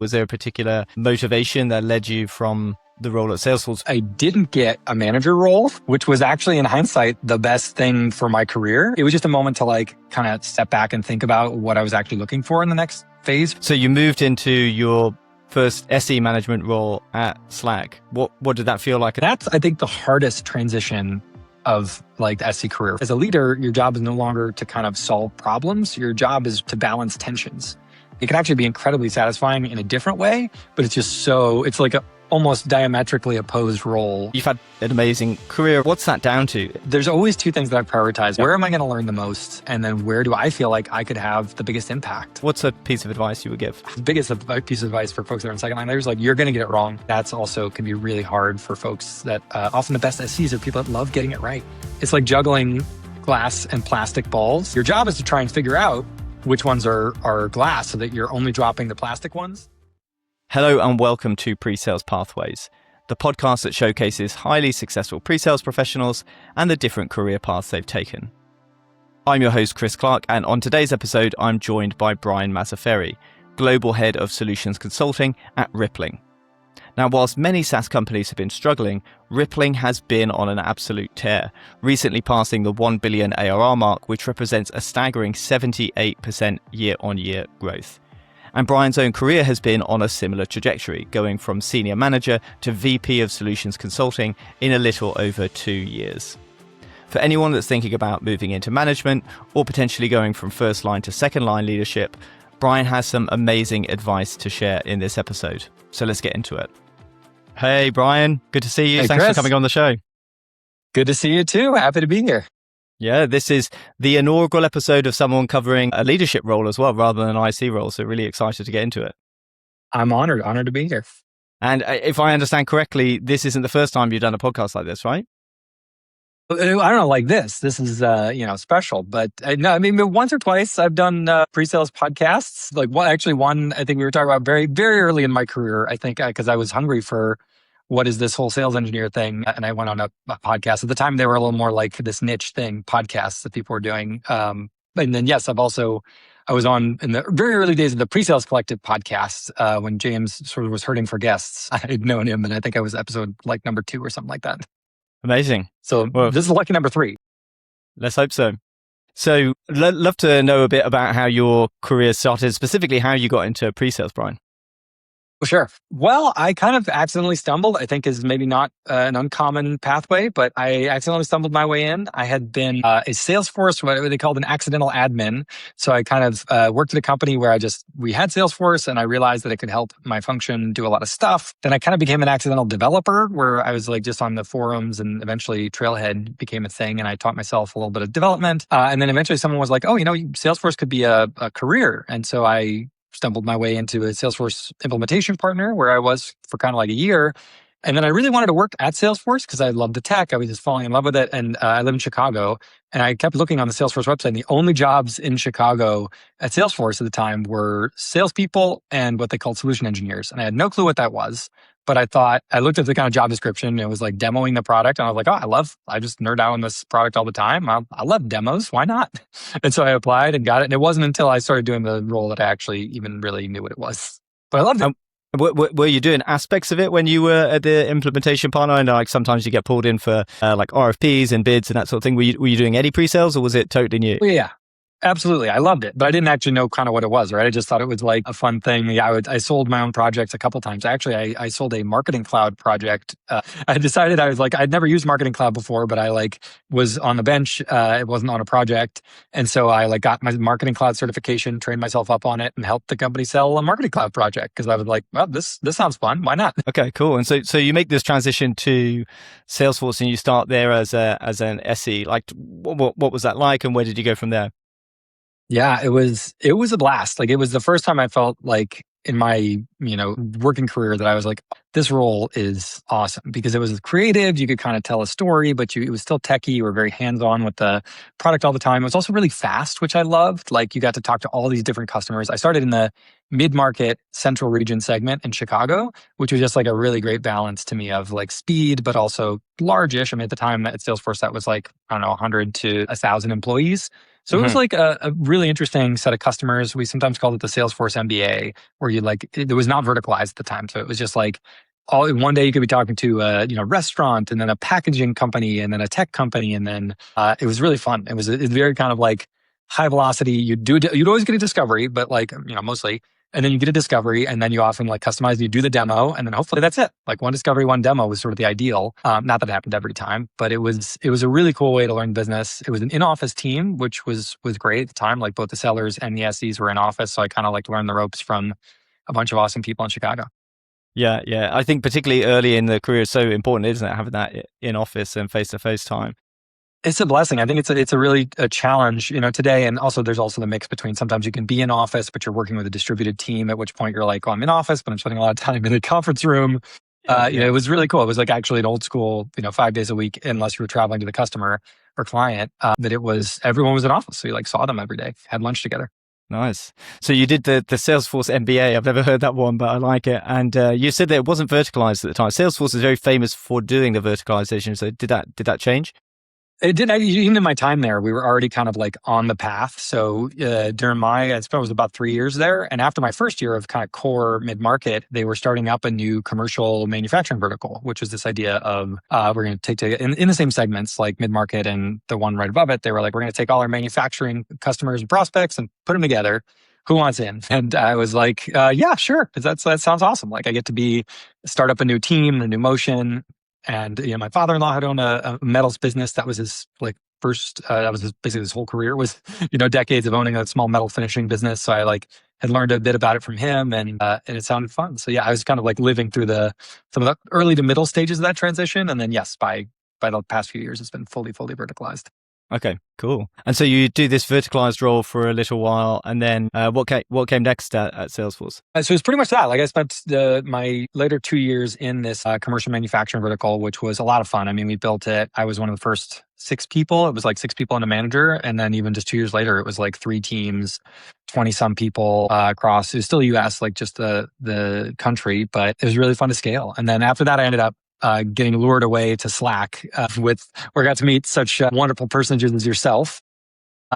Was there a particular motivation that led you from the role at Salesforce? I didn't get a manager role, which was actually in hindsight the best thing for my career. It was just a moment to like kind of step back and think about what I was actually looking for in the next phase. So you moved into your first SE management role at Slack. What did that feel like? That's, I think, the hardest transition of like the SE career. As a leader, your job is no longer to kind of solve problems. Your job is to balance tensions. It can actually be incredibly satisfying in a different way, but it's like a almost diametrically opposed role. You've had an amazing career. What's that down to? There's always two things that I prioritize. Where am I going to learn the most? And then where do I feel like I could have the biggest impact? What's a piece of advice you would give? The biggest piece of advice for folks that are in second line leaders, like, you're going to get it wrong. That's also can be really hard for folks that often the best SEs are people that love getting it right. It's like juggling glass and plastic balls. Your job is to try and figure out which ones are glass so that you're only dropping the plastic ones. Hello and welcome to Pre-Sales Pathways, the podcast that showcases highly successful pre-sales professionals and the different career paths they've taken. I'm your host, Chris Clark, and on today's episode, I'm joined by Brian Mazzaferri, Global Head of Solutions Consulting at Rippling. Now, whilst many SaaS companies have been struggling, Rippling has been on an absolute tear, recently passing the 1 billion ARR mark, which represents a staggering 78% year-on-year growth. And Brian's own career has been on a similar trajectory, going from senior manager to VP of Solutions Consulting in a little over 2 years. For anyone that's thinking about moving into management or potentially going from first line to second line leadership, Brian has some amazing advice to share in this episode. So let's get into it. Hey, Brian, good to see you. Hey, Thanks Chris. for coming on the show. Good to see you too. Happy to be here. Yeah, this is the inaugural episode of someone covering a leadership role as well, rather than an IC role. So really excited to get into it. I'm honored to be here. And if I understand correctly, this isn't the first time you've done a podcast like this, right? I don't know, like this. This is, special. But no, I mean, once or twice I've done pre-sales podcasts. Like one, I think we were talking about very, very early in my career, I think, because I was hungry for what is this whole sales engineer thing? And I went on a podcast. At the time, they were a little more like this niche thing, podcasts that people were doing. And then, yes, I was on in the very early days of the Pre-Sales Collective podcast when James sort of was hurting for guests. I had known him, and I think I was episode like number 2 or something like that. Amazing. So this is lucky number 3. Let's hope so. So love to know a bit about how your career started, specifically how you got into pre-sales, Brian. Sure. Well, I kind of accidentally stumbled, I think is maybe not an uncommon pathway, but I accidentally stumbled my way in. I had been a Salesforce, what they called an accidental admin. So I kind of worked at a company where we had Salesforce and I realized that it could help my function do a lot of stuff. Then I kind of became an accidental developer where I was like just on the forums, and eventually Trailhead became a thing and I taught myself a little bit of development. And then eventually someone was like, oh, Salesforce could be a career. And so I stumbled my way into a Salesforce implementation partner where I was for kind of like a year. And then I really wanted to work at Salesforce because I loved the tech. I was just falling in love with it. And I live in Chicago. And I kept looking on the Salesforce website. And the only jobs in Chicago at Salesforce at the time were salespeople and what they called solution engineers. And I had no clue what that was. But I looked at the kind of job description, and it was like demoing the product. And I was like, I just nerd out on this product all the time. I love demos. Why not? And so I applied and got it. And it wasn't until I started doing the role that I actually even really knew what it was. But I loved it. Were you doing aspects of it when you were at the implementation partner? I know like sometimes you get pulled in for like RFPs and bids and that sort of thing. Were you doing any pre-sales, or was it totally new? Yeah. Absolutely. I loved it, but I didn't actually know kind of what it was, right? I just thought it was like a fun thing. Yeah, I sold my own projects a couple times. Actually, I sold a marketing cloud project. I decided I'd never used marketing cloud before, but I was on the bench. It wasn't on a project. And so I got my marketing cloud certification, trained myself up on it, and helped the company sell a marketing cloud project because I was like, well, this sounds fun. Why not? Okay, cool. And so you make this transition to Salesforce and you start there as an SE. Like what was that like, and where did you go from there? Yeah, it was a blast. Like, it was the first time I felt like in my, working career that I was like, this role is awesome because it was creative. You could kind of tell a story, but it was still techie. You were very hands-on with the product all the time. It was also really fast, which I loved. Like, you got to talk to all these different customers. I started in the mid-market central region segment in Chicago, which was just like a really great balance to me of like speed, but also large-ish. I mean, at the time at Salesforce, that was like, 100 to 1,000 employees. So it was like a really interesting set of customers. We sometimes called it the Salesforce MBA, where it was not verticalized at the time. So it was just like all one day you could be talking to a restaurant, and then a packaging company, and then a tech company, and then it was really fun. It was very kind of like high velocity. You'd always get a discovery, but mostly. And then you get a discovery, and then you often like customize, you do the demo, and then hopefully that's it. Like one discovery, one demo was sort of the ideal. Not that it happened every time, but it was a really cool way to learn business. It was an in-office team, which was great at the time. Like both the sellers and the SEs were in office. So I kind of like learned the ropes from a bunch of awesome people in Chicago. Yeah. I think particularly early in the career is so important, isn't it? Having that in office and face-to-face time. It's a blessing. I think it's a really a challenge, today. And also there's also the mix between sometimes you can be in office, but you're working with a distributed team, at which point you're like, well, I'm in office, but I'm spending a lot of time in the conference room. It was really cool. It was like actually an old school, 5 days a week, unless you were traveling to the customer or client, that everyone was in office. So you like saw them every day, had lunch together. Nice. So you did the Salesforce MBA. I've never heard that one, but I like it. And you said that it wasn't verticalized at the time. Salesforce is very famous for doing the verticalization. So did that change? It did. Even in my time there, we were already kind of like on the path. So during I spent was about 3 years there. And after my first year of kind of core mid-market, they were starting up a new commercial manufacturing vertical, which was this idea of we're going to take in the same segments like mid-market and the one right above it. They were like, we're going to take all our manufacturing customers and prospects and put them together. Who wants in? And I was like, yeah, sure. Because that sounds awesome. like I get to start up a new team, a new motion. And my father-in-law had owned a metals business. That was his first. That was basically his whole career was decades of owning a small metal finishing business. So I had learned a bit about it from him, and it sounded fun. So yeah, I was kind of like living through some of the early to middle stages of that transition, and then yes, by the past few years, it's been fully verticalized. Okay, cool. And so you do this verticalized role for a little while, and then what came next at Salesforce? So it's pretty much that. Like I spent my later 2 years in this commercial manufacturing vertical, which was a lot of fun. I mean, we built it. I was one of the first 6 people. It was like 6 people and a manager. And then even just 2 years later, it was like 3 teams, 20 some people across. It was still US, like just the country, but it was really fun to scale. And then after that, I ended up getting lured away to Slack where I got to meet such wonderful personages as yourself.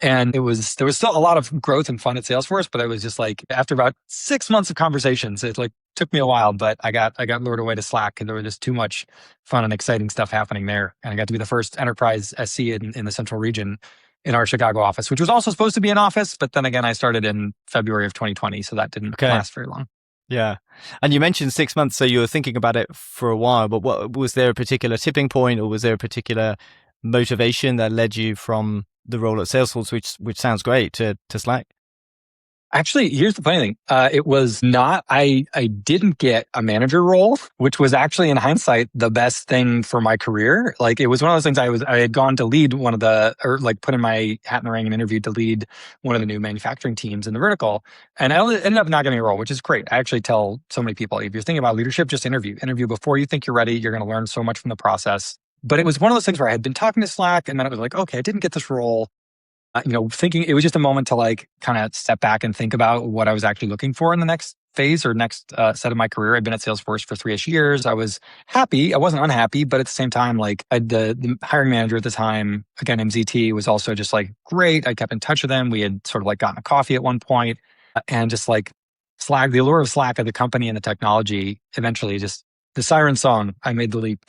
And there was still a lot of growth and fun at Salesforce, but I was just like, after about 6 months of conversations, it took me a while, but I got lured away to Slack because there was just too much fun and exciting stuff happening there. And I got to be the first enterprise SC in the central region in our Chicago office, which was also supposed to be an office. But then again, I started in February of 2020, so that didn't last very long. Yeah. And you mentioned 6 months, so you were thinking about it for a while, but what was there a particular tipping point, or was there a particular motivation that led you from the role at Salesforce, which sounds great, to Slack? Actually, here's the funny thing. It was not, I didn't get a manager role, which was actually in hindsight, the best thing for my career. Like it was one of those things I had gone to lead put in my hat in the ring and interviewed to lead one of the new manufacturing teams in the vertical. And I ended up not getting a role, which is great. I actually tell so many people, if you're thinking about leadership, just interview before you think you're ready. You're going to learn so much from the process. But it was one of those things where I had been talking to Slack, and then it was like, okay, I didn't get this role. Thinking it was just a moment to kind of step back and think about what I was actually looking for in the next phase or next set of my career. I'd been at Salesforce for 3-ish years. I was happy. I wasn't unhappy, but at the same time, the hiring manager at the time, again, MZT, was also just great. I kept in touch with him. We had sort of gotten a coffee at one point, and just Slack, the allure of Slack of the company and the technology, eventually just the siren song, I made the leap.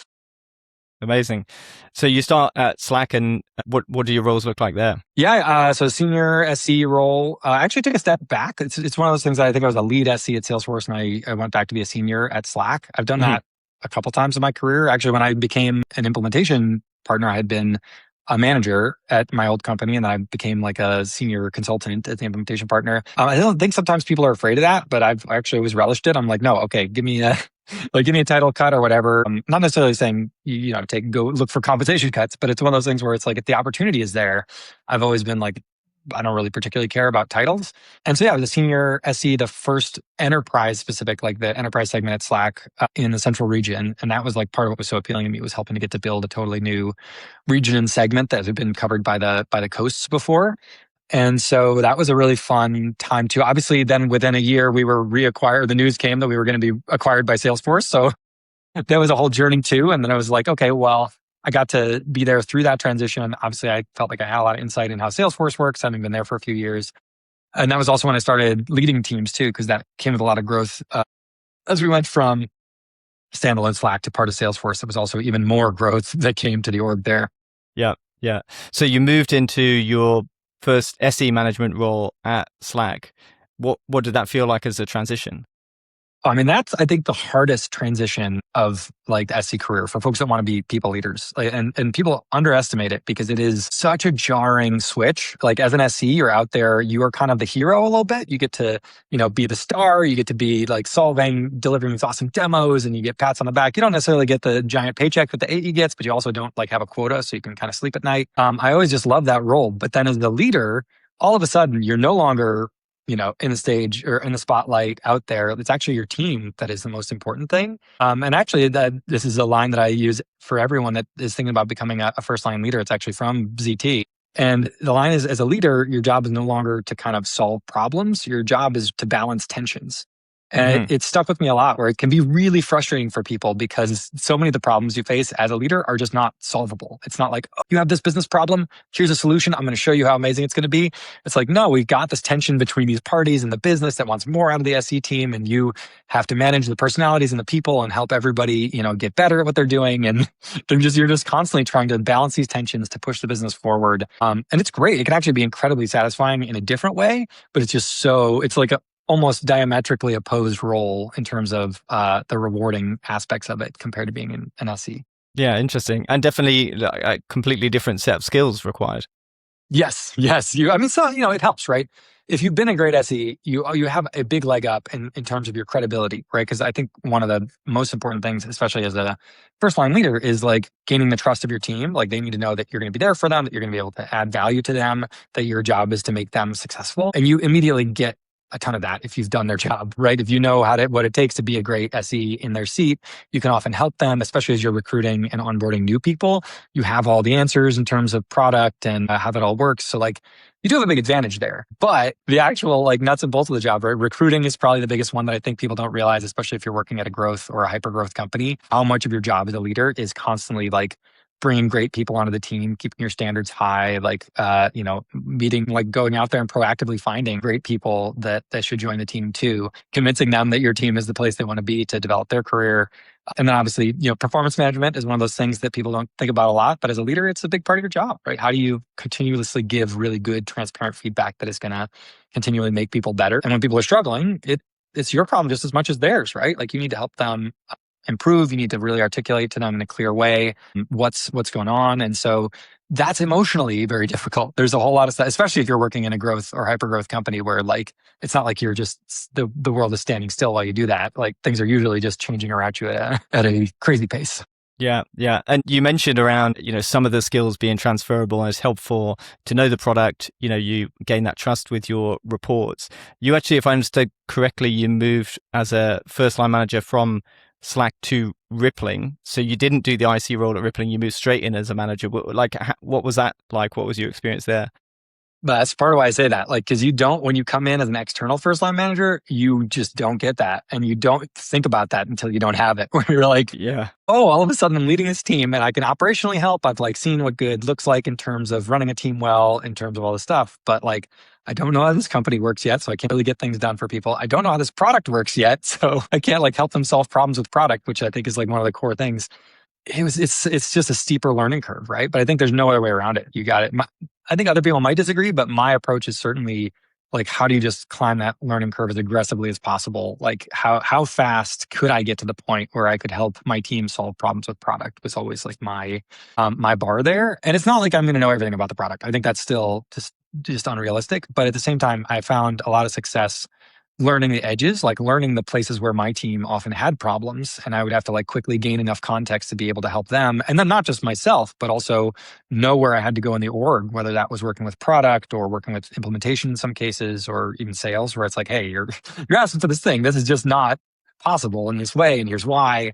Amazing. So you start at Slack, and what do your roles look like there? Yeah, so senior SC role. I actually took a step back. It's one of those things that I think I was a lead SC at Salesforce, and I went back to be a senior at Slack. I've done that a couple times in my career. Actually, when I became an implementation partner, I had been a manager at my old company, and then I became a senior consultant as the implementation partner. I don't think sometimes people are afraid of that, but I've actually always relished it. I'm like, no, okay, give me a title cut or whatever. I'm not necessarily saying go look for compensation cuts, but it's one of those things where it's if the opportunity is there, I've always been I don't really particularly care about titles. And so yeah, I was a senior SC, the first enterprise specific, the enterprise segment at Slack in the central region. And that was part of what was so appealing to me, was helping to get to build a totally new region and segment that had been covered by the coasts before. And so that was a really fun time too. Obviously, then within a year, we were reacquired. The news came that we were going to be acquired by Salesforce. So that was a whole journey too. And then I was like, okay, well, I got to be there through that transition. Obviously, I felt like I had a lot of insight in how Salesforce works, having been there for a few years. And that was also when I started leading teams too, because that came with a lot of growth. As we went from standalone Slack to part of Salesforce, there was also even more growth that came to the org there. Yeah, yeah. So you moved into your first SE management role at Slack. What did that feel like as a transition? I mean, that's, I think, the hardest transition of like the SC career for folks that want to be people leaders. And people underestimate it because it is such a jarring switch. Like as an SC, you're out there, you are kind of the hero a little bit. You get to, be the star. You get to be like delivering these awesome demos, and you get pats on the back. You don't necessarily get the giant paycheck that the AE gets, but you also don't like have a quota, so you can kind of sleep at night. I always just love that role. But then as the leader, all of a sudden you're no longer in the stage or in the spotlight out there. It's actually your team that is the most important thing. And actually, this is a line that I use for everyone that is thinking about becoming a first line leader. It's actually from ZT. And the line is, as a leader, your job is no longer to kind of solve problems. Your job is to balance tensions. And it stuck with me a lot, where it can be really frustrating for people because so many of the problems you face as a leader are just not solvable. It's not like, oh, you have this business problem, here's a solution, I'm going to show you how amazing it's going to be. It's like, no, we've got this tension between these parties and the business that wants more out of the SE team, and you have to manage the personalities and the people and help everybody, get better at what they're doing. And you're just constantly trying to balance these tensions to push the business forward. And it's great. It can actually be incredibly satisfying in a different way, but it's like almost diametrically opposed role in terms of the rewarding aspects of it compared to being an SE. Yeah, interesting. And definitely a completely different set of skills required. Yes. It helps, right? If you've been a great SE, you have a big leg up in terms of your credibility, right? Because I think one of the most important things, especially as a first line leader, is like gaining the trust of your team. Like they need to know that you're going to be there for them, that you're going to be able to add value to them, that your job is to make them successful. And you immediately get a ton of that if you've done their job, right? If you know what it takes to be a great SE in their seat, you can often help them, especially as you're recruiting and onboarding new people. You have all the answers in terms of product and how that all works. So like you do have a big advantage there. But the actual like nuts and bolts of the job, right? Recruiting is probably the biggest one that I think people don't realize, especially if you're working at a growth or a hyper growth company, how much of your job as a leader is constantly like bringing great people onto the team, keeping your standards high, going out there and proactively finding great people that should join the team too, convincing them that your team is the place they want to be to develop their career. And then obviously, performance management is one of those things that people don't think about a lot, but as a leader, it's a big part of your job, right? How do you continuously give really good, transparent feedback that is going to continually make people better? And when people are struggling, it's your problem just as much as theirs, right? Like you need to help them improve. You need to really articulate to them in a clear way what's going on. And so that's emotionally very difficult. There's a whole lot of stuff, especially if you're working in a growth or hyper growth company where like, it's not like you're just, the world is standing still while you do that. Like things are usually just changing around you at a crazy pace. Yeah, yeah. And you mentioned around, some of the skills being transferable, and it's helpful to know the product. You gain that trust with your reports. You actually, if I understood correctly, you moved as a first line manager from Slack to Rippling. So you didn't do the IC role at Rippling. You moved straight in as a manager. Like, what was that like? What was your experience there? But that's part of why I say that. Like, because when you come in as an external first line manager, you just don't get that. And you don't think about that until you don't have it. Where you're like, yeah, oh, all of a sudden I'm leading this team and I can operationally help. I've like seen what good looks like in terms of running a team well, in terms of all this stuff. But like, I don't know how this company works yet, so I can't really get things done for people. I don't know how this product works yet, so I can't like help them solve problems with product, which I think is like one of the core things. It's just a steeper learning curve, right? But I think there's no other way around it. You got it. I think other people might disagree, but my approach is certainly like, how do you just climb that learning curve as aggressively as possible? Like how fast could I get to the point where I could help my team solve problems with product was always like my bar there. And it's not like I'm going to know everything about the product. I think that's still just unrealistic. But at the same time, I found a lot of success learning the edges, like learning the places where my team often had problems. And I would have to like quickly gain enough context to be able to help them. And then not just myself, but also know where I had to go in the org, whether that was working with product or working with implementation in some cases, or even sales, where it's like, hey, you're asking for this thing. This is just not possible in this way. And here's why.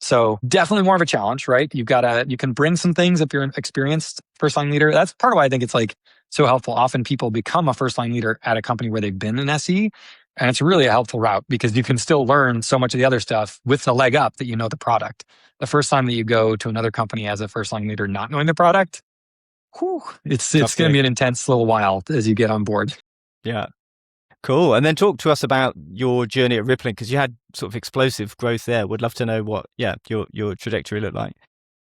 So definitely more of a challenge, right? You can bring some things if you're an experienced first line leader. That's part of why I think it's like so helpful. Often people become a first line leader at a company where they've been an SE. And it's really a helpful route because you can still learn so much of the other stuff with the leg up that you know the product. The first time that you go to another company as a first line leader not knowing the product, it's going to be an intense little while as you get on board. Yeah. Cool. And then talk to us about your journey at Rippling, because you had sort of explosive growth there. Would love to know what, your trajectory looked like.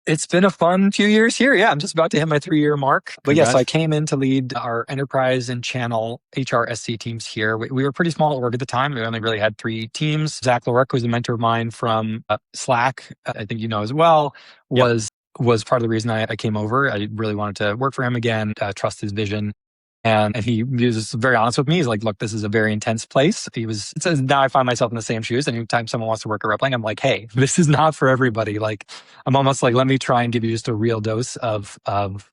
It's been a fun few years here. Yeah, I'm just about to hit my 3-year mark. But yes, I came in to lead our enterprise and channel HRSC teams here. We were a pretty small org at the time. We only really had 3 teams. Zach Lorek was a mentor of mine from Slack, I think you know as well, was part of the reason I came over. I really wanted to work for him again, trust his vision. And he was very honest with me. He's like, look, this is a very intense place. Now I find myself in the same shoes. Anytime someone wants to work at Rippling, I'm like, hey, this is not for everybody. Like, I'm almost like, let me try and give you just a real dose of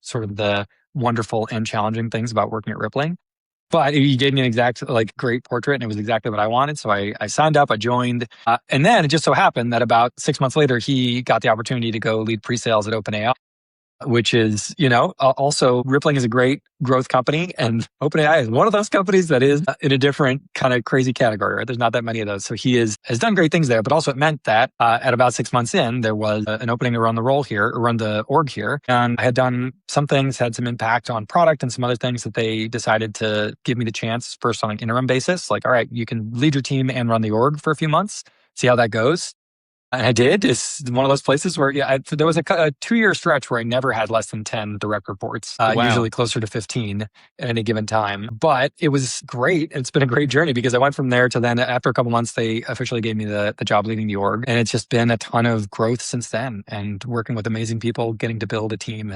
sort of the wonderful and challenging things about working at Rippling. But he gave me an exact, great portrait, and it was exactly what I wanted. So I signed up, I joined. And then it just so happened that about 6 months later, he got the opportunity to go lead pre-sales at OpenAI, which is, also Rippling is a great growth company, and OpenAI is one of those companies that is in a different kind of crazy category, right? There's not that many of those. So he has done great things there, but also it meant that at about 6 months in, there was an opening to run the org here. And I had done some things, had some impact on product and some other things that they decided to give me the chance first on an interim basis. Like, all right, you can lead your team and run the org for a few months, see how that goes. And I did. It's one of those places where there was a 2-year stretch where I never had less than 10 direct reports, usually closer to 15 at any given time. But it was great. It's been a great journey because I went from there to then after a couple months, they officially gave me the job leading the org. And it's just been a ton of growth since then, and working with amazing people, getting to build a team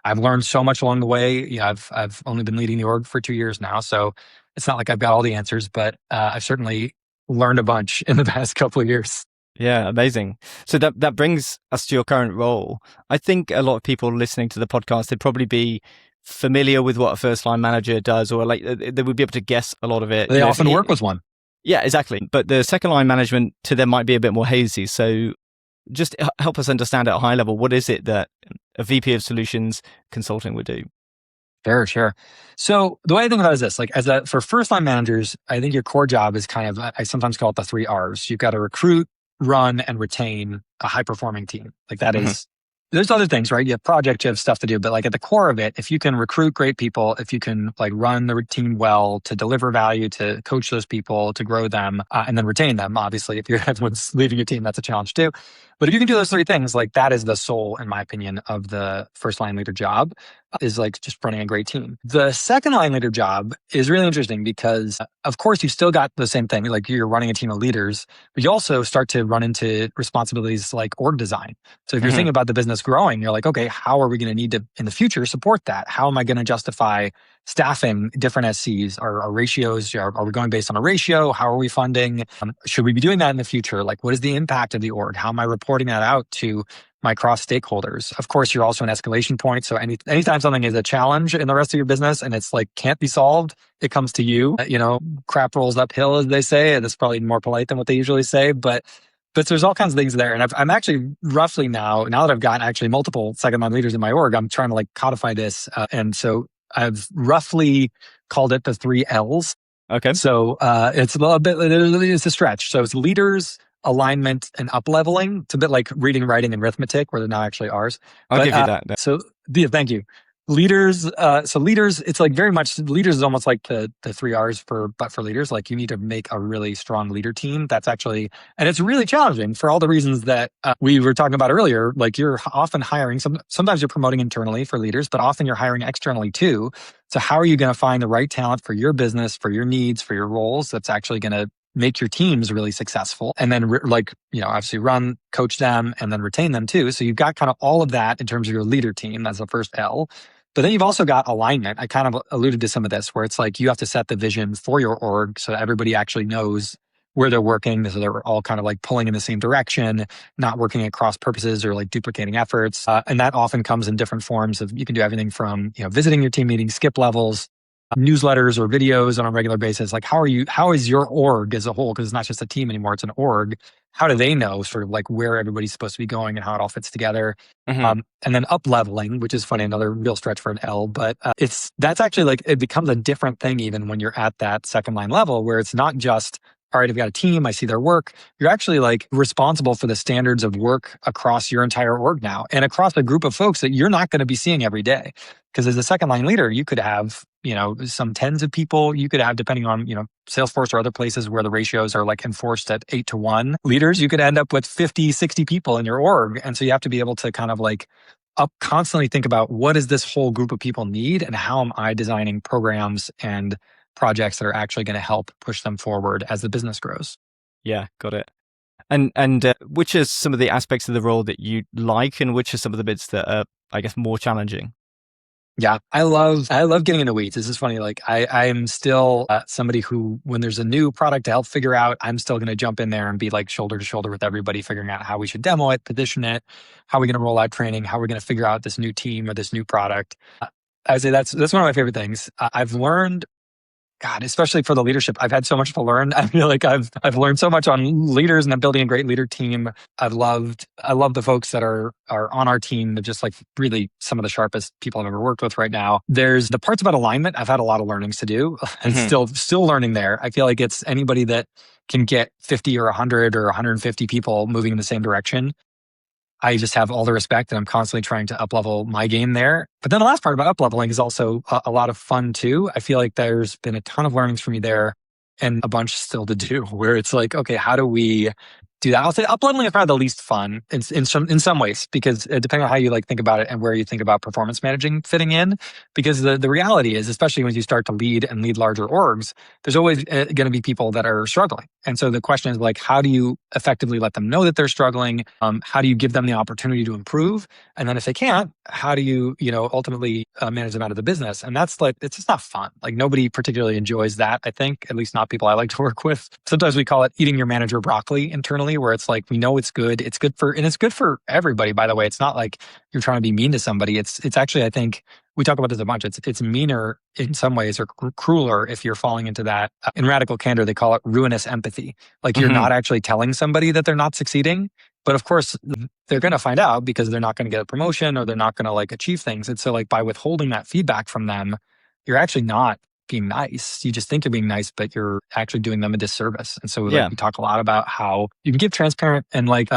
I've learned so much along the way. I've only been leading the org for 2 years now. So it's not like I've got all the answers, but I've certainly learned a bunch in the past couple of years. Yeah, amazing. So that brings us to your current role. I think a lot of people listening to the podcast, they'd probably be familiar with what a first line manager does, or they would be able to guess a lot of it. They often work with one. Yeah, exactly. But the second line management to them might be a bit more hazy. So just help us understand at a high level, what is it that a VP of Solutions Consulting would do? Sure. So the way I think about it is this, for first line managers, I think your core job is kind of, I sometimes call it the 3 R's. You've got to recruit, run, and retain a high performing team. There's other things, right? You have projects, you have stuff to do, but at the core of it, if you can recruit great people, if you can run the team well, to deliver value, to coach those people, to grow them, and then retain them, obviously, if everyone's leaving your team, that's a challenge too. But if you can do those 3 things, that is the soul, in my opinion, of the first line leader job, is just running a great team. The second line leader job is really interesting because, of course, you still got the same thing. You're running a team of leaders, but you also start to run into responsibilities like org design. So if you're thinking about the business growing, you're like, okay, how are we going to need to, in the future, support that? How am I going to justify staffing different SCs? Our ratios, are we going based on a ratio? How are we funding? Should we be doing that in the future? What is the impact of the org? How am I reporting that out to my cross stakeholders? Of course, you're also an escalation point. So anytime something is a challenge in the rest of your business and it's can't be solved, it comes to you. Crap rolls uphill, as they say. And that's probably more polite than what they usually say, but there's all kinds of things there. And I'm actually roughly now that I've got actually multiple second line leaders in my org, I'm trying to codify this. And so I've roughly called it the 3 L's. Okay. So it's a little bit, it's a stretch. So it's leaders, alignment, and up-leveling. It's a bit like reading, writing, and arithmetic, where they're now actually ours. I'll give you that. So thank you. Leaders, it's very much, leaders is almost like the 3 R's for leaders. You need to make a really strong leader team. That's actually, and it's really challenging for all the reasons that we were talking about earlier. You're often hiring, sometimes you're promoting internally for leaders, but often you're hiring externally too. So how are you going to find the right talent for your business, for your needs, for your roles, that's actually going to make your teams really successful, and then obviously run, coach them, and then retain them too. So you've got kind of all of that in terms of your leader team. That's the first L. But then you've also got alignment. I kind of alluded to some of this, where it's you have to set the vision for your org so that everybody actually knows where they're working, so they're all kind of pulling in the same direction, not working at cross purposes or duplicating efforts. And that often comes in different forms of, you can do everything from visiting your team meetings, skip levels, newsletters or videos on a regular basis. How is your org as a whole? Because it's not just a team anymore, it's an org. how do they know sort of like where everybody's supposed to be going and how it all fits together? Mm-hmm. And then up leveling, which is funny, another real stretch for an L, but that's actually like, it becomes a different thing even when you're at that second line level where it's not just, all right, I've got a team, I see their work. You're actually like responsible for the standards of work across your entire org now and across a group of folks that you're not going to be seeing every day. Because as a second line leader, you could have, some tens of people. You could have, depending on, Salesforce or other places where the ratios are like enforced at 8-to-1 leaders, you could end up with 50, 60 people in your org. And so you have to be able to kind of like constantly think about what does this whole group of people need and how am I designing programs and projects that are actually going to help push them forward as the business grows. Yeah, got it. And which are some of the aspects of the role that you like, and which are some of the bits that are, I guess, more challenging? Yeah, I love getting in the weeds. This is funny. Like I'm still somebody who, when there's a new product to help figure out, I'm still going to jump in there and be like shoulder to shoulder with everybody, figuring out how we should demo it, position it, how we're going to roll out training, how we're going to figure out this new team or this new product. I would say that's one of my favorite things. I've learned, God, especially for the leadership, I've had so much to learn. I feel like I've learned so much on leaders, and I'm building a great leader team. I love the folks that are on our team. They're just like really some of the sharpest people I've ever worked with right now. There's the parts about alignment. I've had a lot of learnings to do and still learning there. I feel like it's anybody that can get 50 or 100 or 150 people moving in the same direction. I just have all the respect, and I'm constantly trying to up-level my game there. But then the last part about up-leveling is also a lot of fun too. I feel like there's been a ton of learnings for me there and a bunch still to do, where it's like, okay, how do we do that? I'll say up-leveling is probably the least fun in some ways, because depending on how you like think about it and where you think about performance managing fitting in, because the reality is, especially when you start to lead larger orgs, there's always going to be people that are struggling. And so the question is like, how do you effectively let them know that they're struggling? How do you give them the opportunity to improve? And then if they can't, how do you, ultimately manage them out of the business? And that's like, it's just not fun. Like nobody particularly enjoys that, I think, at least not people I like to work with. Sometimes we call it eating your manager broccoli internally, where it's like, we know it's good. It's good for everybody, by the way. It's not like you're trying to be mean to somebody. It's actually, I think, we talk about this a bunch. It's meaner in some ways or crueler if you're falling into that. In Radical Candor, they call it ruinous empathy. Like you're not actually telling somebody that they're not succeeding. But of course, they're going to find out because they're not going to get a promotion or they're not going to like achieve things. And so like by withholding that feedback from them, you're actually not being nice. You just think you're being nice, but you're actually doing them a disservice. And so like, we talk a lot about how you can give transparent and like,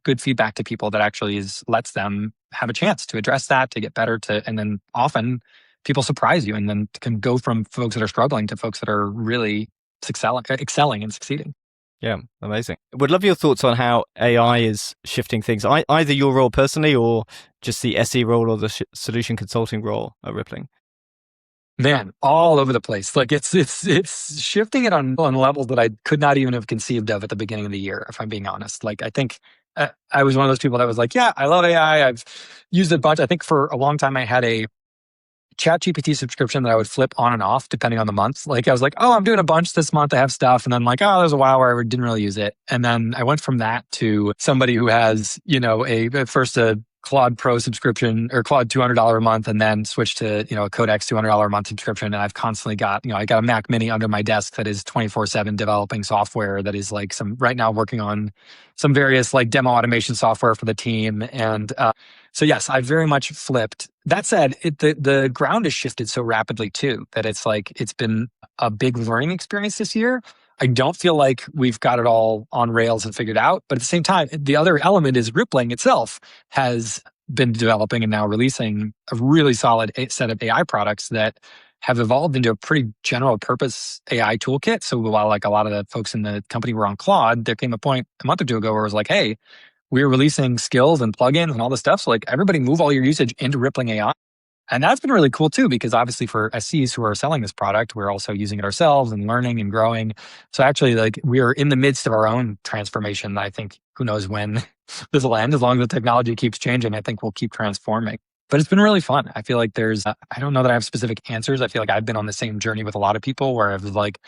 good feedback to people that actually lets them have a chance to address that, to get better, and then often people surprise you and then can go from folks that are struggling to folks that are really excelling and succeeding. Yeah, amazing. Would love your thoughts on how AI is shifting things, either your role personally or just the SE role or the solution consulting role at Rippling. Man, all over the place. Like it's shifting it on levels that I could not even have conceived of at the beginning of the year, if I'm being honest. Like I think I was one of those people that was like, yeah, I love AI. I've used it a bunch. I think for a long time I had a ChatGPT subscription that I would flip on and off depending on the month. Like I was like, oh, I'm doing a bunch this month. I have stuff. And then like, oh, there's a while where I didn't really use it. And then I went from that to somebody who has, a Claude Pro subscription or Claude $200 a month, and then switched to, a Codex $200 a month subscription. And I've constantly got, I got a Mac Mini under my desk that is 24/7 developing software that is like right now working on some various like demo automation software for the team. And so yes, I very much flipped. That said, the ground has shifted so rapidly too, that it's like, it's been a big learning experience this year. I don't feel like we've got it all on rails and figured out. But at the same time, the other element is Rippling itself has been developing and now releasing a really solid set of AI products that have evolved into a pretty general purpose AI toolkit. So while like a lot of the folks in the company were on Claude, there came a point a month or two ago where it was like, hey, we're releasing skills and plugins and all this stuff. So like everybody move all your usage into Rippling AI. And that's been really cool too, because obviously for SCs who are selling this product, we're also using it ourselves and learning and growing. So actually like we are in the midst of our own transformation. I think who knows when this will end. As long as the technology keeps changing, I think we'll keep transforming. But it's been really fun. I feel like I don't know that I have specific answers. I feel like I've been on the same journey with a lot of people where I've like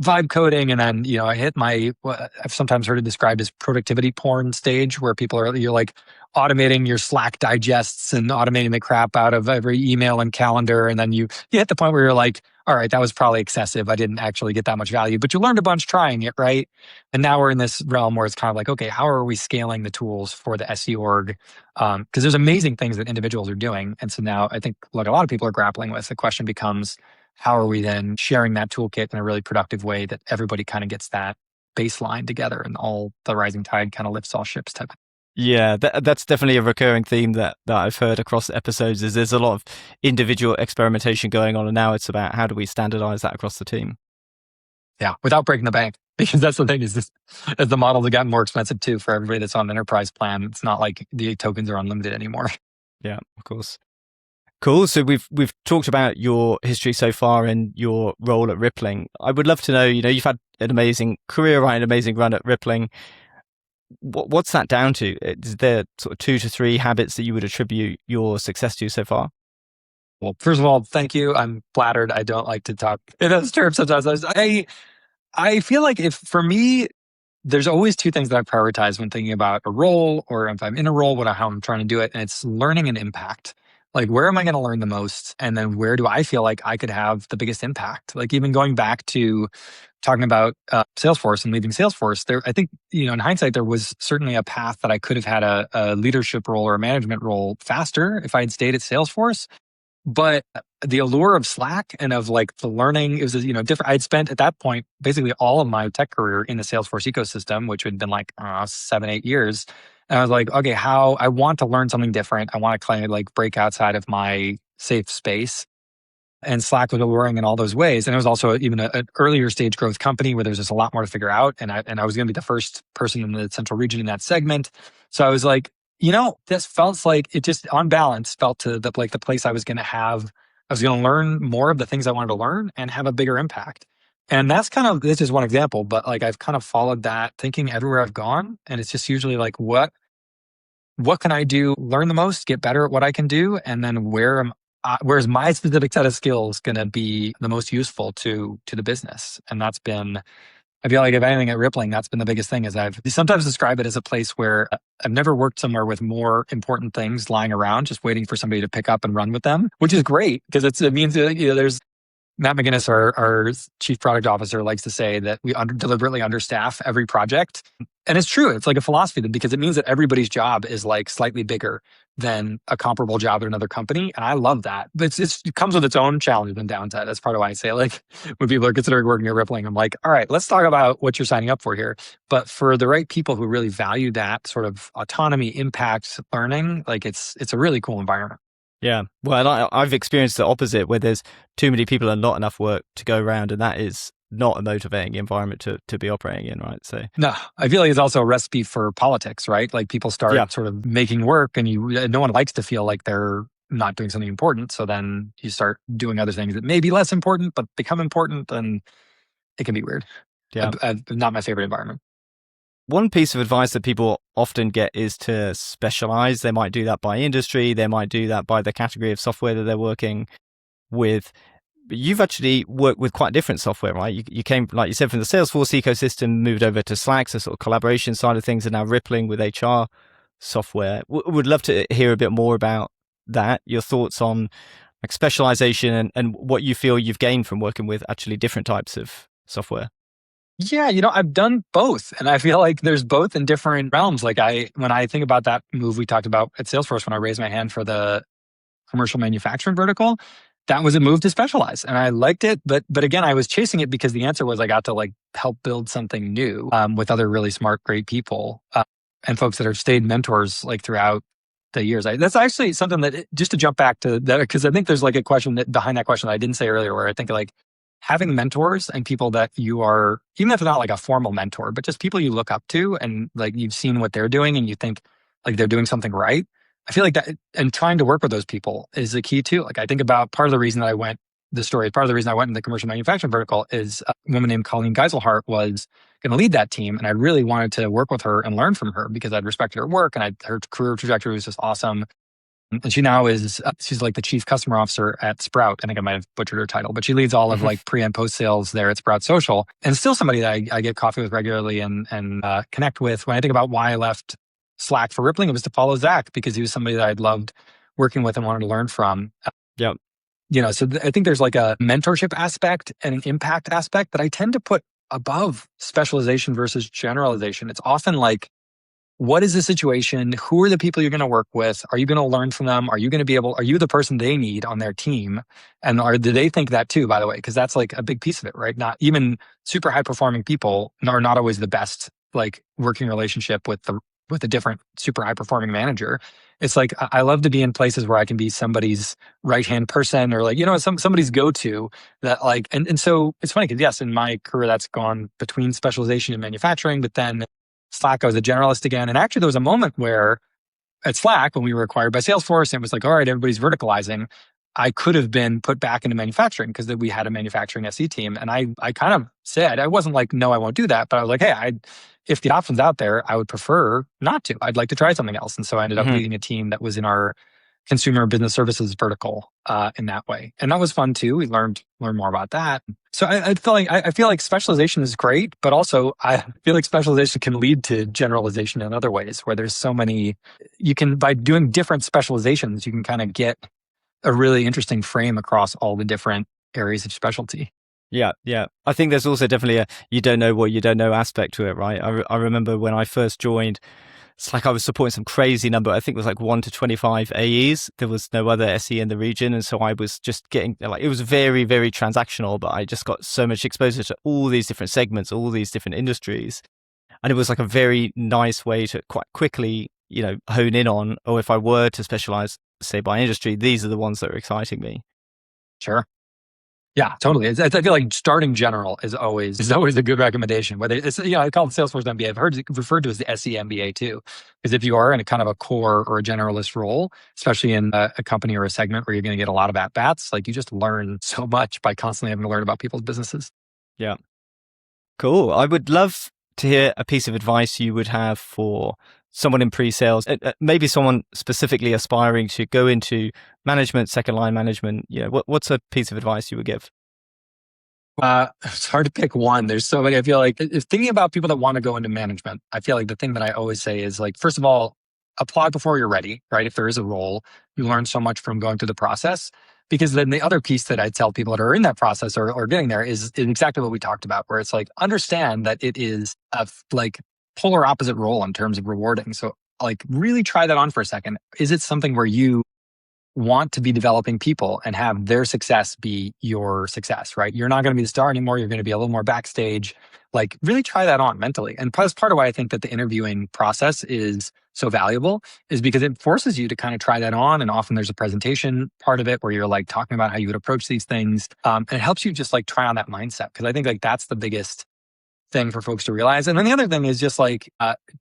vibe coding and then, I hit what I've sometimes heard it described as productivity porn stage where you're like automating your Slack digests and automating the crap out of every email and calendar. And then you hit the point where you're like, all right, that was probably excessive. I didn't actually get that much value, but you learned a bunch trying it, right? And now we're in this realm where it's kind of like, okay, how are we scaling the tools for the SE org? Because there's amazing things that individuals are doing. And so now I think like a lot of people are grappling with, the question becomes, how are we then sharing that toolkit in a really productive way that everybody kind of gets that baseline together and all the rising tide kind of lifts all ships type. Yeah, that's definitely a recurring theme that I've heard across episodes. Is there's a lot of individual experimentation going on, and now it's about how do we standardize that across the team. Yeah, without breaking the bank, because that's the thing is this, as the models have gotten more expensive too for everybody that's on the enterprise plan, it's not like the tokens are unlimited anymore. Yeah, of course. Cool. So we've talked about your history so far and your role at Rippling. I would love to know, you've had an amazing career, right? An amazing run at Rippling. What's that down to? Is there sort of 2 to 3 habits that you would attribute your success to so far? Well, first of all, thank you. I'm flattered. I don't like to talk in those terms sometimes. I feel like if for me, there's always 2 things that I prioritize when thinking about a role or if I'm in a role, how I'm trying to do it. And it's learning and impact. Like, where am I going to learn the most? And then where do I feel like I could have the biggest impact? Like, even going back to talking about Salesforce and leaving Salesforce, I think, in hindsight, there was certainly a path that I could have had a leadership role or a management role faster if I had stayed at Salesforce. But the allure of Slack and of like the learning, it was, different. I'd spent at that point basically all of my tech career in the Salesforce ecosystem, which had been like 7, 8 years. And I was like, okay, how I want to learn something different. I want to kind of like break outside of my safe space. And Slack was alluring in all those ways. And it was also even an earlier stage growth company where there's just a lot more to figure out. And I was going to be the first person in the central region in that segment. So I was like, this felt like it just on balance felt to the place I was going to have. I was going to learn more of the things I wanted to learn and have a bigger impact. And that's this is one example, but like I've kind of followed that thinking everywhere I've gone. And it's just usually like, what can I do? Learn the most, get better at what I can do. And then where's my specific set of skills going to be the most useful to the business? And that's been, I feel like if anything at Rippling, that's been the biggest thing is I've sometimes describe it as a place where I've never worked somewhere with more important things lying around, just waiting for somebody to pick up and run with them, which is great because it means that, there's Matt McGinnis, our chief product officer, likes to say that we deliberately understaff every project. And it's true. It's like a philosophy because it means that everybody's job is like slightly bigger than a comparable job at another company. And I love that. But it comes with its own challenges and downside. That's part of why I say, like, when people are considering working at Rippling, I'm like, all right, let's talk about what you're signing up for here. But for the right people who really value that sort of autonomy, impact, learning, like it's a really cool environment. Yeah. Well, I've experienced the opposite where there's too many people and not enough work to go around. And that is not a motivating environment to be operating in, right? So no, I feel like it's also a recipe for politics, right? Like people start sort of making work and no one likes to feel like they're not doing something important. So then you start doing other things that may be less important, but become important. And it can be weird. Yeah. Not my favorite environment. One piece of advice that people often get is to specialize. They might do that by industry. They might do that by the category of software that they're working with. But you've actually worked with quite different software, right? You came, like you said, from the Salesforce ecosystem, moved over to Slack, so sort of collaboration side of things, and now Rippling with HR software. Would love to hear a bit more about that, your thoughts on like specialization and what you feel you've gained from working with actually different types of software. Yeah, I've done both. And I feel like there's both in different realms. Like when I think about that move we talked about at Salesforce, when I raised my hand for the commercial manufacturing vertical, that was a move to specialize. And I liked it. But again, I was chasing it because the answer was I got to like help build something new with other really smart, great people and folks that have stayed mentors like throughout the years. That's actually something that, just to jump back to that, because I think there's like a question behind that question that I didn't say earlier, where I think like having mentors and people that you are, even if they're not like a formal mentor, but just people you look up to and like you've seen what they're doing and you think like they're doing something right. I feel like that, and trying to work with those people is the key too. Like I think about part of the reason that I went in the commercial manufacturing vertical is a woman named Colleen Geiselhart was going to lead that team. And I really wanted to work with her and learn from her because I'd respected her work and her career trajectory was just awesome. And she now she's like the chief customer officer at Sprout. I think I might have butchered her title, but she leads all of like pre and post sales there at Sprout Social, and still somebody that I get coffee with regularly and connect with. When I think about why I left Slack for Rippling, it was to follow Zach because he was somebody that I'd loved working with and wanted to learn from. Yep. So I think there's like a mentorship aspect and an impact aspect that I tend to put above specialization versus generalization. It's often like, what is the situation? Who are the people you're going to work with? Are you going to learn from them? Are you going to be able, are you the person they need on their team? And do they think that too, by the way? Because that's like a big piece of it, right? Not even super high performing people are not always the best, like working relationship with a different super high performing manager. It's like, I love to be in places where I can be somebody's right hand person, or like, somebody's go to that, like, and so it's funny because yes, in my career, that's gone between specialization and manufacturing, but then Slack, I was a generalist again. And actually, there was a moment where at Slack, when we were acquired by Salesforce, and it was like, all right, everybody's verticalizing. I could have been put back into manufacturing because we had a manufacturing SE team. And I kind of said, I wasn't like, no, I won't do that. But I was like, hey, if the option's out there, I would prefer not to. I'd like to try something else. And so I ended up leading a team that was in our consumer business services vertical in that way. And that was fun too. We learned more about that. So I feel like specialization is great, but also I feel like specialization can lead to generalization in other ways, where there's so many, by doing different specializations, you can kind of get a really interesting frame across all the different areas of specialty. Yeah. I think there's also definitely a you don't know what you don't know aspect to it, right? I remember when I first joined, it's like I was supporting some crazy number. I think it was like 1 to 25 AEs. There was no other SE in the region. And so I was just getting like, it was very, very transactional, but I just got so much exposure to all these different segments, all these different industries. And it was like a very nice way to quite quickly, hone in on, or if I were to specialize, say by industry, these are the ones that are exciting me. Sure. Yeah, totally. I feel like starting general is always a good recommendation. Whether it's, I call it Salesforce MBA. I've heard it referred to as the SE MBA too, because if you are in a kind of a core or a generalist role, especially in a company or a segment where you're going to get a lot of at bats, like you just learn so much by constantly having to learn about people's businesses. Yeah, cool. I would love to hear a piece of advice you would have for someone in pre-sales, maybe someone specifically aspiring to go into management, second line management. What's a piece of advice you would give? It's hard to pick one. There's so many. I feel like if thinking about people that want to go into management, I feel like the thing that I always say is like, first of all, apply before you're ready, right? If there is a role, you learn so much from going through the process. Because then the other piece that I tell people that are in that process or getting there is exactly what we talked about, where it's like, understand that it is a like polar opposite role in terms of rewarding. So like really try that on for a second. Is it something where you want to be developing people and have their success be your success, right? You're not going to be the star anymore. You're going to be a little more backstage. Like really try that on mentally. And part of why I think that the interviewing process is so valuable is because it forces you to kind of try that on. And often there's a presentation part of it where you're like talking about how you would approach these things. And it helps you just like try on that mindset. Cause I think like that's the biggest thing for folks to realize. And then the other thing is just like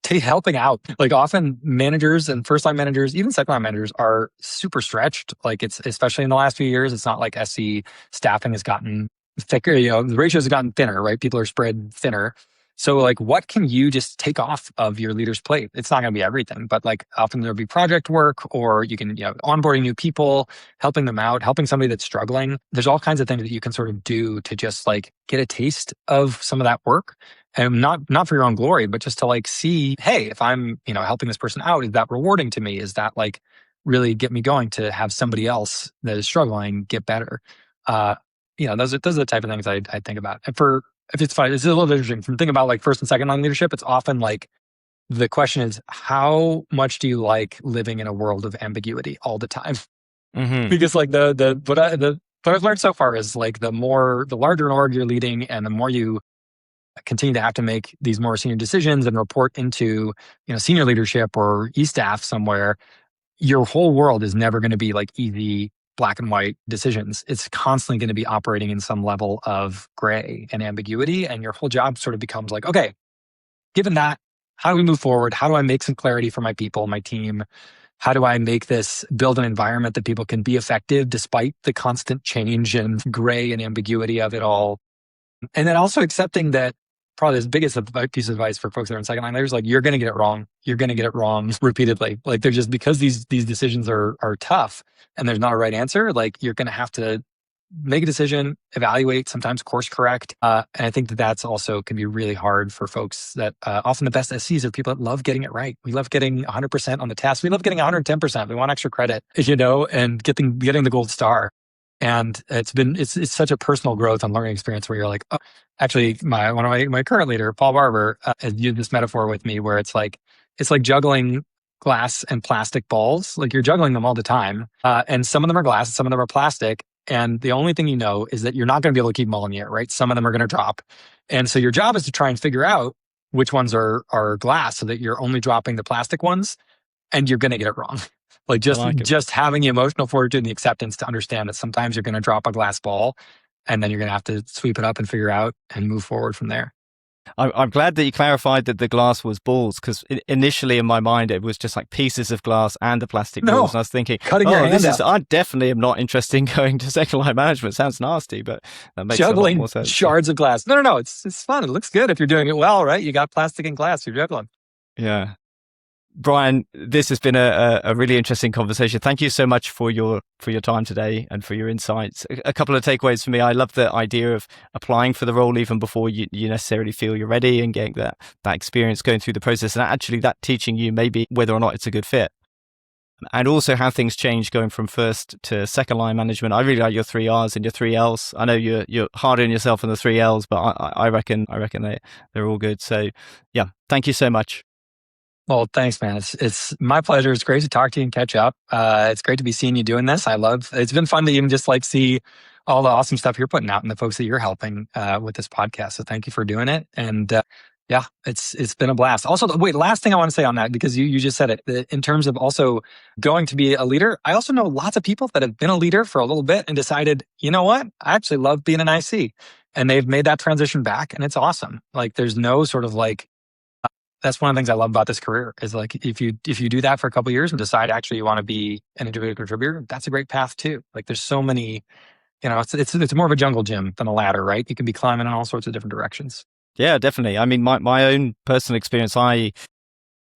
helping out. Like often managers and first line managers, even second line managers are super stretched. Like it's especially in the last few years, it's not like SE staffing has gotten thicker, the ratios have gotten thinner, right? People are spread thinner. So like what can you just take off of your leader's plate? It's not going to be everything, but like often there'll be project work, or you can, onboarding new people, helping them out, helping somebody that's struggling. There's all kinds of things that you can sort of do to just like get a taste of some of that work. And not for your own glory, but just to like see, hey, if I'm, helping this person out, is that rewarding to me? Is that like really get me going to have somebody else that is struggling get better? Those are the type of things I think about. And if it's fine, it's a little bit interesting. From thinking about like first and second line leadership, it's often like the question is, how much do you like living in a world of ambiguity all the time? Mm-hmm. Because like what I've learned so far is like the larger an org you're leading, and the more you continue to have to make these more senior decisions and report into senior leadership or e-staff somewhere, your whole world is never going to be like easy black and white decisions. It's constantly going to be operating in some level of gray and ambiguity. And your whole job sort of becomes like, okay, given that, how do we move forward? How do I make some clarity for my people, my team? How do I build an environment that people can be effective despite the constant change and gray and ambiguity of it all? And then also accepting that probably the biggest piece of advice for folks that are in second line leaders, like you're going to get it wrong. You're going to get it wrong repeatedly. Like they're just, because these decisions are tough and there's not a right answer, like you're going to have to make a decision, evaluate, sometimes course correct. And I think that's also can be really hard for folks that often the best SCs are people that love getting it right. We love getting 100% on the task. We love getting 110%. We want extra credit, and getting the gold star. And it's such a personal growth and learning experience where you're like, oh, actually, one of my current leader, Paul Barber, has used this metaphor with me where it's like juggling glass and plastic balls. Like you're juggling them all the time, and some of them are glass, some of them are plastic. And the only thing you know is that you're not going to be able to keep them all in the air, right? Some of them are going to drop, and so your job is to try and figure out which ones are glass, so that you're only dropping the plastic ones, and you're going to get it wrong. Like just having the emotional fortitude and the acceptance to understand that sometimes you're going to drop a glass ball, and then you're going to have to sweep it up and figure out and move forward from there. I'm glad that you clarified that the glass was balls, because initially in my mind it was just like pieces of glass and the plastic balls, and I was thinking, cutting your hand out. I definitely am not interested in going to second line management. Sounds nasty, but that makes juggling a lot more sense. Shards of glass. No, it's fun. It looks good if you're doing it well, right? You got plastic and glass. You're juggling. Yeah. Brian, this has been a really interesting conversation. Thank you so much for your time today and for your insights. A couple of takeaways for me. I love the idea of applying for the role even before you necessarily feel you're ready, and getting that experience going through the process, and actually that teaching you maybe whether or not it's a good fit. And also how things change going from first to second line management. I really like your 3 R's and your 3 L's. I know you're harder on yourself on the 3 L's, but I reckon they're all good. So yeah, thank you so much. Well, thanks, man. It's my pleasure. It's great to talk to you and catch up. It's great to be seeing you doing this. It's been fun to even just like see all the awesome stuff you're putting out and the folks that you're helping with this podcast. So thank you for doing it. And yeah, it's been a blast. Also, wait, last thing I want to say on that, because you just said it, in terms of also going to be a leader, I also know lots of people that have been a leader for a little bit and decided, you know what, I actually love being an IC. And they've made that transition back, and it's awesome. Like there's no sort of like, that's one of the things I love about this career is like, if you do that for a couple of years and decide actually you want to be an individual contributor, that's a great path too. Like there's so many, it's more of a jungle gym than a ladder, right? You can be climbing in all sorts of different directions. Yeah, definitely. I mean, my own personal experience, I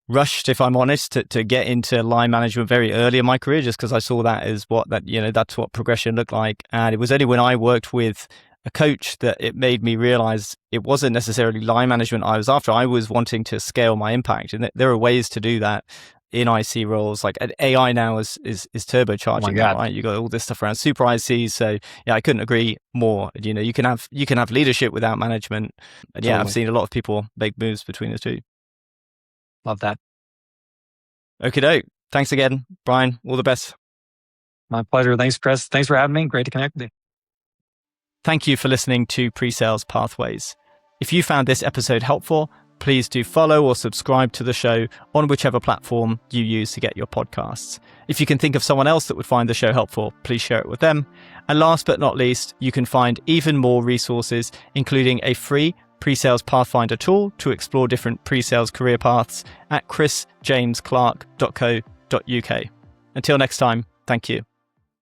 rushed, if I'm honest, to get into line management very early in my career, just because I saw that as that's what progression looked like. And it was only when I worked with a coach that it made me realize it wasn't necessarily line management I was after. I was wanting to scale my impact, and there are ways to do that in IC roles. Like AI now is turbocharging that, right? You got all this stuff around super ICs. So yeah, I couldn't agree more. You can have leadership without management, and yeah, I've seen a lot of people make moves between the two. Love that. Okay, doke. Thanks again, Brian. All the best. My pleasure. Thanks, Chris. Thanks for having me. Great to connect with you. Thank you for listening to Pre-Sales Pathways. If you found this episode helpful, please do follow or subscribe to the show on whichever platform you use to get your podcasts. If you can think of someone else that would find the show helpful, please share it with them. And last but not least, you can find even more resources, including a free pre-sales pathfinder tool to explore different pre-sales career paths at chrisjamesclark.co.uk. Until next time, thank you.